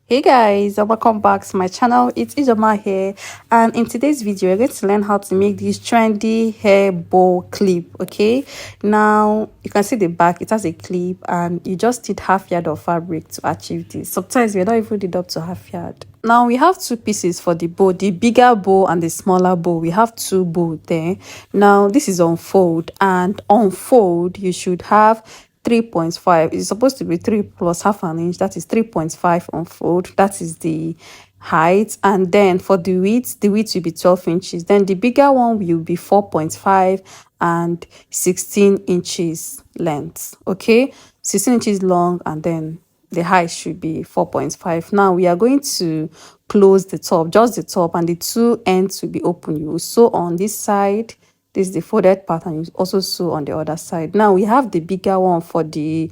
Hey guys, and welcome back to my channel. It's Ijoma here, and in today's video we're going to learn how to make this trendy hair bow clip. Okay, now you can see the back, it has a clip, and you just need half yard of fabric to achieve this. Sometimes we're not even need up to half yard. Now we have two pieces for the bow, the bigger bow and the smaller bow. We have two bow there. Now this is on fold, and on fold you should have 3.5. It's supposed to be 3 plus half an inch. That is 3.5 on fold. That is the height. And then for the width will be 12 inches. Then the bigger one will be 4.5 and 16 inches length. Okay, 16 inches long, and then the height should be 4.5. Now we are going to close the top, just the top, and the two ends will be open. You will sew on this side. This is the folded part, and you also sew on the other side. Now we have the bigger one for the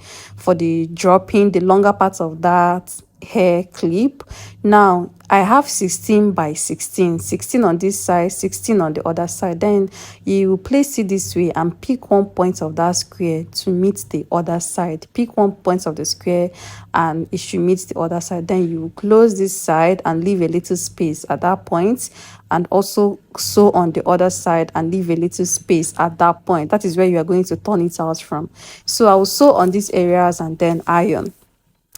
dropping, the longer part of that hair clip. Now I have 16 by 16, 16 on this side, 16 on the other side. Then you will place it this way and pick one point of that square to meet the other side. Pick one point of the square and it should meet the other side. Then you will close this side and leave a little space at that point, and also sew on the other side and leave a little space at that point. That is where you are going to turn it out from. So I will sew on these areas and then iron.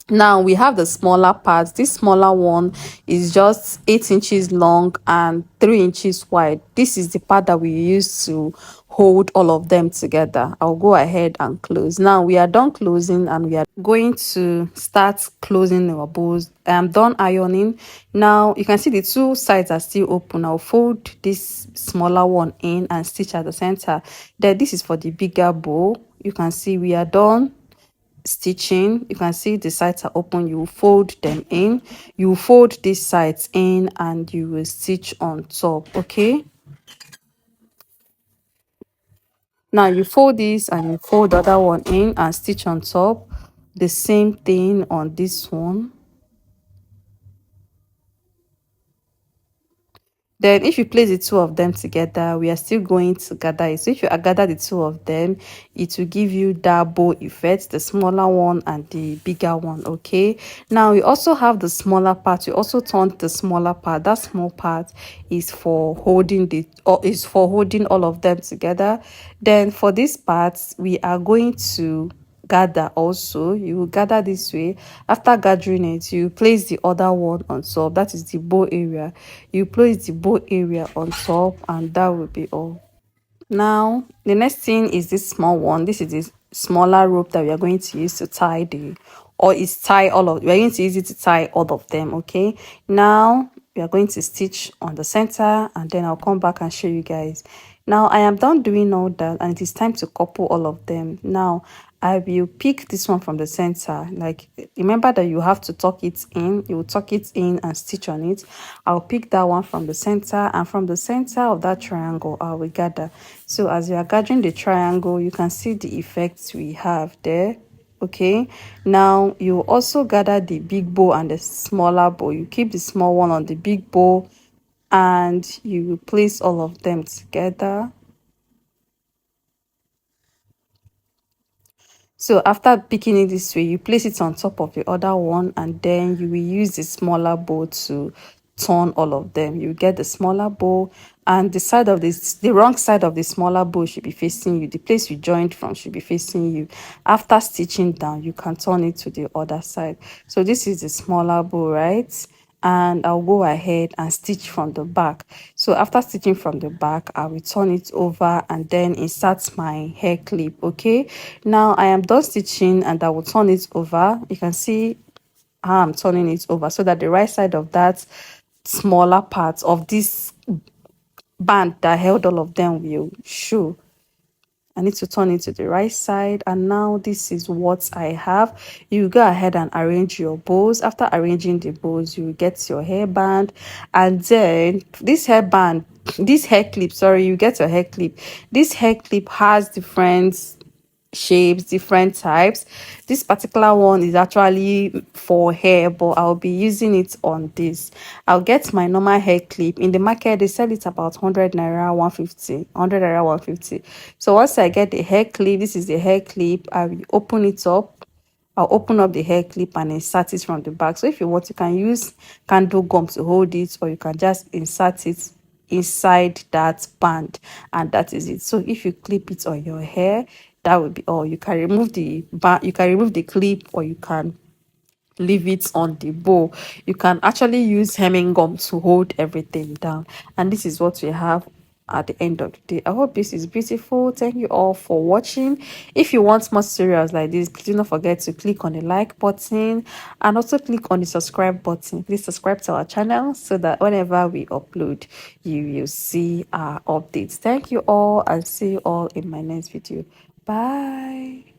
Now we have the smaller part. This smaller one is just 8 inches long and 3 inches wide. This is the part that we use to hold all of them together. I'll go ahead and close. Now we are done closing, and we are going to start closing our bows. I am done ironing. Now you can see the two sides are still open. I'll fold this smaller one in and stitch at the center. Then this is for the bigger bow. You can see we are done stitching. You can see the sides are open. You will fold them in, you will fold these sides in, and you will stitch on top. Okay, now you fold this and you fold the other one in and stitch on top. The same thing on this one. Then if you place the two of them together, we are still going to gather it. So if you gather the two of them, it will give you that bow effect, the smaller one and the bigger one. Okay, now we also have the smaller part. You also turn the smaller part. That small part is for holding all of them together. Then for this part, we are going to gather. Also, you will gather this way. After gathering it, you place the other one on top. That is the bow area. You place the bow area on top, and that will be all. Now the next thing is this small one. This is the smaller rope that we are going to use to tie the, or is tie all of, we are going to use it to tie all of them. Okay, now we are going to stitch on the center, and then I'll come back and show you guys. Now I am done doing all that, and it is time to couple all of them. Now I will pick this one from the center. Like, remember that you have to tuck it in. You will tuck it in and stitch on it. I'll pick that one from the center, and from the center of that triangle I will gather. So as you are gathering the triangle, you can see the effects we have there. Okay, now you also gather the big bow and the smaller bow. You keep the small one on the big bow, and you will place all of them together. So after picking it this way, you place it on top of the other one, and then you will use the smaller bow to turn all of them. You get the smaller bow, and the side of this, the wrong side of the smaller bow should be facing you. The place you joined from should be facing you. After stitching down, you can turn it to the other side. So this is the smaller bow, right? And I'll go ahead and stitch from the back. So after stitching from the back, I will turn it over and then insert my hair clip. Okay, now I am done stitching, and I will turn it over. You can see how I'm turning it over, so that the right side of that smaller part of this band that held all of them will show. I need to turn it to the right side, and now this is what I have. You go ahead and arrange your bows. After arranging the bows, you get your hairband, and then this hairband, this hair clip, sorry, you get your hair clip. This hair clip has different shapes, different types. This particular one is actually for hair, but I'll be using it on this. I'll get my normal hair clip. In the market they sell it about 100 naira, 150, 100 naira, 150. So once I get the hair clip, this is the hair clip, I will open it up. I'll open up the hair clip and insert it from the back. So if you want, you can use candle gum to hold it, or you can just insert it inside that band, and that is it. So if you clip it on your hair, that will be all. You can remove the band, you can remove the clip, or you can leave it on the bow. You can actually use hemming gum to hold everything down, and this is what we have at the end of the day. I hope this is beautiful. Thank you all for watching. If you want more tutorials like this, please do not forget to click on the like button and also click on the subscribe button. Please subscribe to our channel so that whenever we upload, you will see our updates. Thank you all, and see you all in my next video. Bye.